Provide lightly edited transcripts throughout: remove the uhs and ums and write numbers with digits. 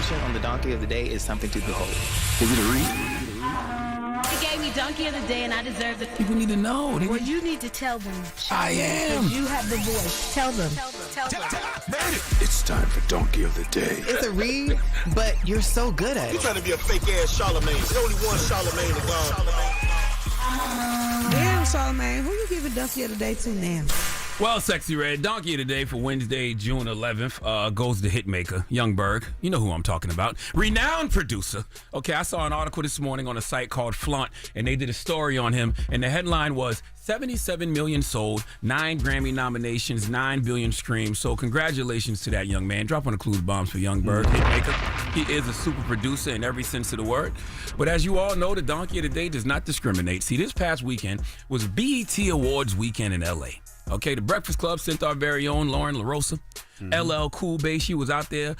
conversation on the Donkey of the Day is something to behold. Is it a read? He gave me Donkey of the Day, and I deserve it. People need to know. Well, you need to tell them. I am. You have the voice. Tell them. Tell them. It's time for Donkey of the Day. It's a read, but you're so good at it. You trying to be a fake-ass Charlamagne. There's only one Charlamagne to go. Damn, Charlamagne, who you giving Donkey of the Day to now? Well, Sexy Red, Donkey of the Day for Wednesday, June 11th, goes to Hitmaker, Youngberg. You know who I'm talking about. Renowned producer. Okay, I saw an article this morning on a site called Flaunt, and they did a story on him, and the headline was 77 million sold, 9 Grammy nominations, 9 billion streams. So congratulations to that young man. Drop on the clues bombs for Youngberg, Hitmaker. He is a super producer in every sense of the word. But as you all know, the Donkey of the Day does not discriminate. See, this past weekend was BET Awards weekend in L.A. Okay, the Breakfast Club sent our very own Loren, LoRosa. LL Cool Bay, she was out there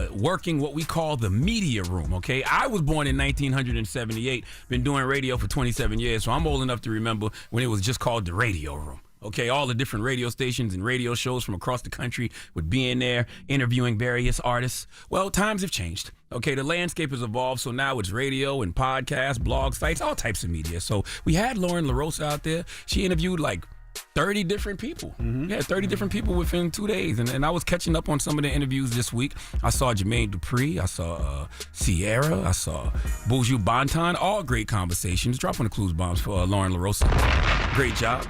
working what we call the media room, okay? I was born in 1978, been doing radio for 27 years, so I'm old enough to remember when it was just called the radio room. Okay, all the different radio stations and radio shows from across the country would be in there interviewing various artists. Well, times have changed. Okay, the landscape has evolved, so now it's radio and podcasts, blog sites, all types of media. So we had Loren LoRosa out there. She interviewed like 30 different people. Yeah, 30 different people within 2 days. And I was catching up on some of the interviews this week. I saw Jermaine Dupri. I saw Sierra. I saw Buju Banton. All great conversations. Drop on the clues bombs for Loren LoRosa. Great job.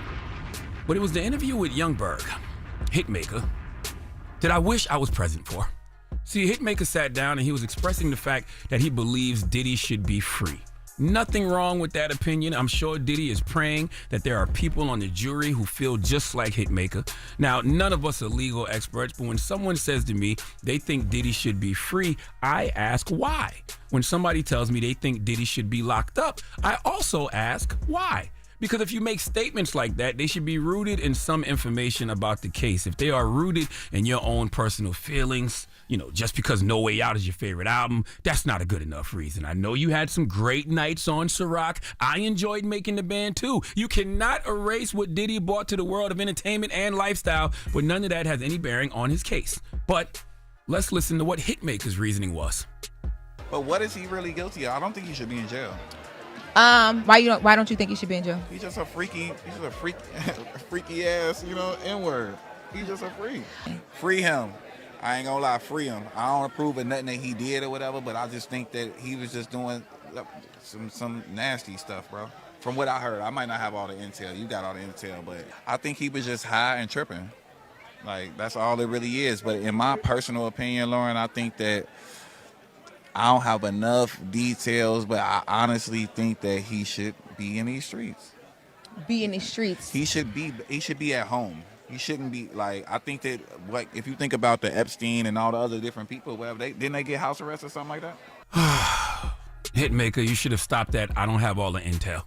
But it was the interview with Youngberg, Hitmaker, that I wish I was present for. See, Hitmaker sat down and he was expressing the fact that he believes Diddy should be free. Nothing wrong with that opinion. I'm sure Diddy is praying that there are people on the jury who feel just like Hitmaker. Now, none of us are legal experts, but when someone says to me they think Diddy should be free, I ask why. When somebody tells me they think Diddy should be locked up, I also ask why. Because if you make statements like that, they should be rooted in some information about the case. If they are rooted in your own personal feelings, you know, just because No Way Out is your favorite album, that's not a good enough reason. I know you had some great nights on Ciroc. I enjoyed making the band too. You cannot erase what Diddy brought to the world of entertainment and lifestyle, but none of that has any bearing on his case. But let's listen to what Hitmaker's reasoning was. But what is he really guilty of? I don't think he should be in jail. Why don't you think he should be in jail? He's just a freaky ass, N-word. He's just a freak. Free him. I ain't gonna lie, free him. I don't approve of nothing that he did or whatever, but I just think that he was just doing some nasty stuff, bro. From what I heard, I might not have all the intel. You got all the intel, but I think he was just high and tripping. Like, that's all it really is. But in my personal opinion, Loren, I think that I don't have enough details, but I honestly think that he should be in these streets. Be in these streets? He should be at home. He shouldn't be, like, I think that, like, if you think about the Epstein and all the other different people, whatever, didn't they get house arrest or something like that? Hitmaker, you should have stopped that. I don't have all the intel.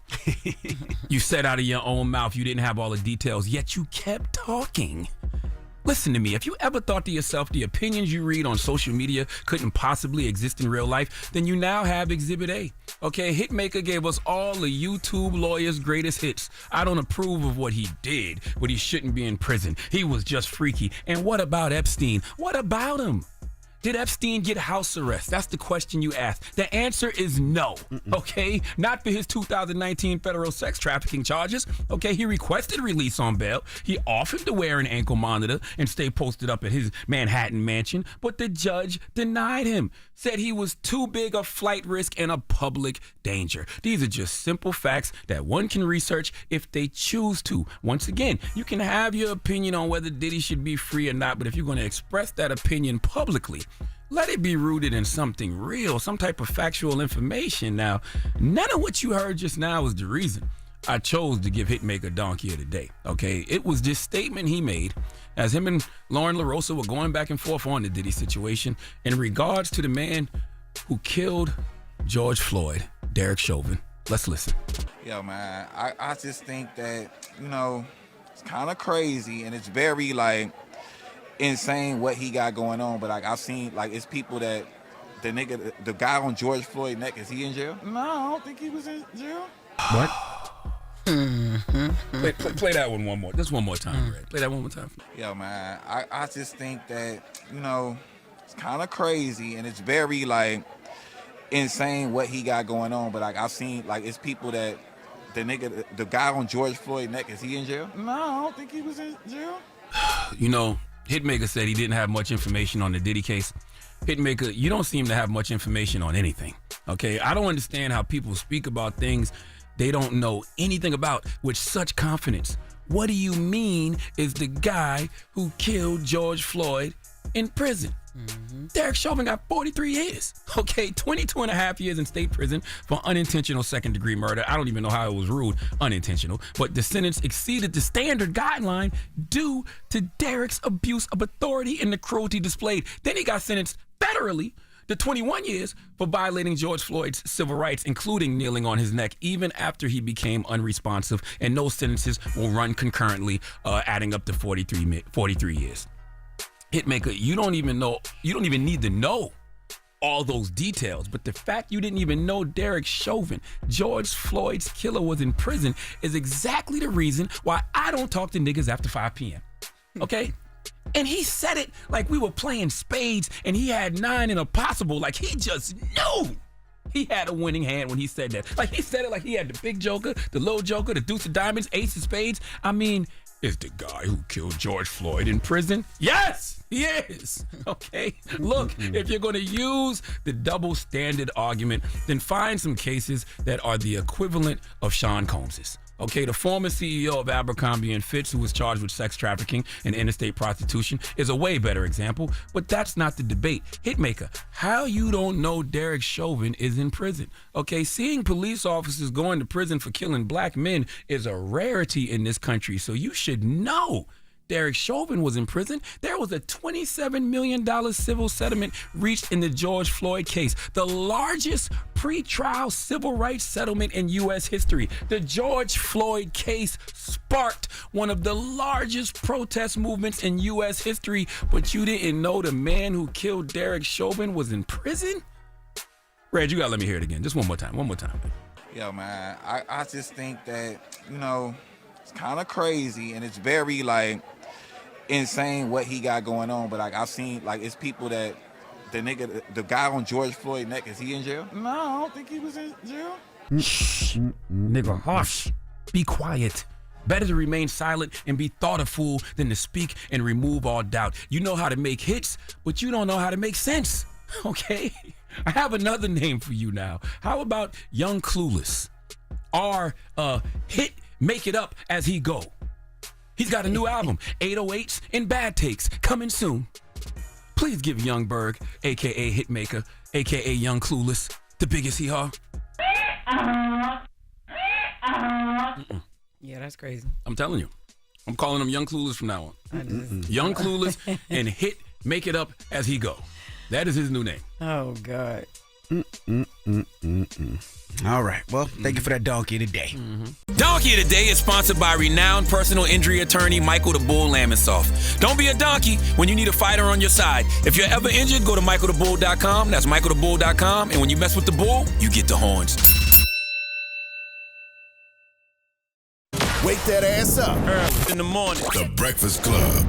You said out of your own mouth you didn't have all the details, yet you kept talking. Listen to me. If you ever thought to yourself the opinions you read on social media couldn't possibly exist in real life, then you now have Exhibit A. Okay, Hitmaker gave us all the YouTube lawyer's greatest hits. I don't approve of what he did, but he shouldn't be in prison. He was just freaky. And what about Epstein? What about him? Did Epstein get house arrest? That's the question you asked. The answer is no, okay? Not for his 2019 federal sex trafficking charges, okay? He requested release on bail. He offered to wear an ankle monitor and stay posted up at his Manhattan mansion, but the judge denied him, said he was too big a flight risk and a public danger. These are just simple facts that one can research if they choose to. Once again, you can have your opinion on whether Diddy should be free or not, but if you're going to express that opinion publicly, let it be rooted in something real, some type of factual information. Now, none of what you heard just now is the reason I chose to give Hitmaker Donkey of the Day, okay? It was this statement he made as him and Loren LoRosa were going back and forth on the Diddy situation in regards to the man who killed George Floyd, Derek Chauvin. Let's listen. Yo, man, I just think that, it's kind of crazy and it's very, like, insane what he got going on, but like I've seen, like, it's people that the guy on George Floyd neck, is he in jail? No, I don't think he was in jail. What? Play that one more. Just one more time, Red. Play that one more time. Yo, man, I just think that, it's kind of crazy, and it's very like insane what he got going on. But like I've seen, like it's people that the guy on George Floyd neck, is he in jail? No, I don't think he was in jail. You know, Hitmaker said he didn't have much information on the Diddy case. Hitmaker, you don't seem to have much information on anything. Okay, I don't understand how people speak about things they don't know anything about with such confidence. What do you mean is the guy who killed George Floyd in prison? Derek Chauvin got 43 years. Okay, 22 and a half years in state prison for unintentional second-degree murder. I don't even know how it was ruled unintentional, but the sentence exceeded the standard guideline due to Derek's abuse of authority and the cruelty displayed. Then he got sentenced federally to 21 years for violating George Floyd's civil rights, including kneeling on his neck, even after he became unresponsive, and those sentences will run concurrently, adding up to 43 years. Hitmaker, you don't even need to know all those details, but the fact you didn't even know Derek Chauvin, George Floyd's killer, was in prison is exactly the reason why I don't talk to niggas after 5 p.m. Okay? And he said it like we were playing spades and he had 9 in a possible, like he just knew he had a winning hand when he said that. Like he said it like he had the big joker, the little joker, the deuce of diamonds, ace of spades. I mean, is the guy who killed George Floyd in prison? Yes, he is. Okay, look, if you're going to use the double standard argument, then find some cases that are the equivalent of Sean Combs's. Okay, the former CEO of Abercrombie & Fitch, who was charged with sex trafficking and interstate prostitution, is a way better example, but that's not the debate. Hitmaker, how you don't know Derek Chauvin is in prison? Okay, seeing police officers going to prison for killing black men is a rarity in this country, so you should know Derek Chauvin was in prison. There was a $27 million civil settlement reached in the George Floyd case, the largest pretrial civil rights settlement in U.S. history. The George Floyd case sparked one of the largest protest movements in U.S. history, but you didn't know the man who killed Derek Chauvin was in prison? Reg, you gotta let me hear it again. Just one more time. Yo, man, I just think that, you know, it's kind of crazy, and it's very like insane what he got going on. But like I've seen, like it's people that the guy on George Floyd neck, is he in jail? No, I don't think he was in jail. Shh, nigga, hush. Be quiet. Better to remain silent and be thought a fool than to speak and remove all doubt. You know how to make hits, but you don't know how to make sense. Okay? I have another name for you now. How about Young Clueless? Or Hit Make It Up As He Go. He's got a new album, 808s and Bad Takes, coming soon. Please give Young Berg, a.k.a. Hitmaker, a.k.a. Young Clueless, the biggest hee-haw. Yeah, that's crazy. I'm telling you. I'm calling him Young Clueless from now on. Young Clueless and Hit Make It Up As He Go. That is his new name. Oh, God. All right. Well, thank you for that donkey today. Donkey of the Day is sponsored by renowned personal injury attorney Michael the Bull Lamonsoff. Don't be a donkey when you need a fighter on your side. If you're ever injured, go to michaelthebull.com. That's michaelthebull.com. And when you mess with the bull, you get the horns. Wake that ass up. Early in the morning. The Breakfast Club.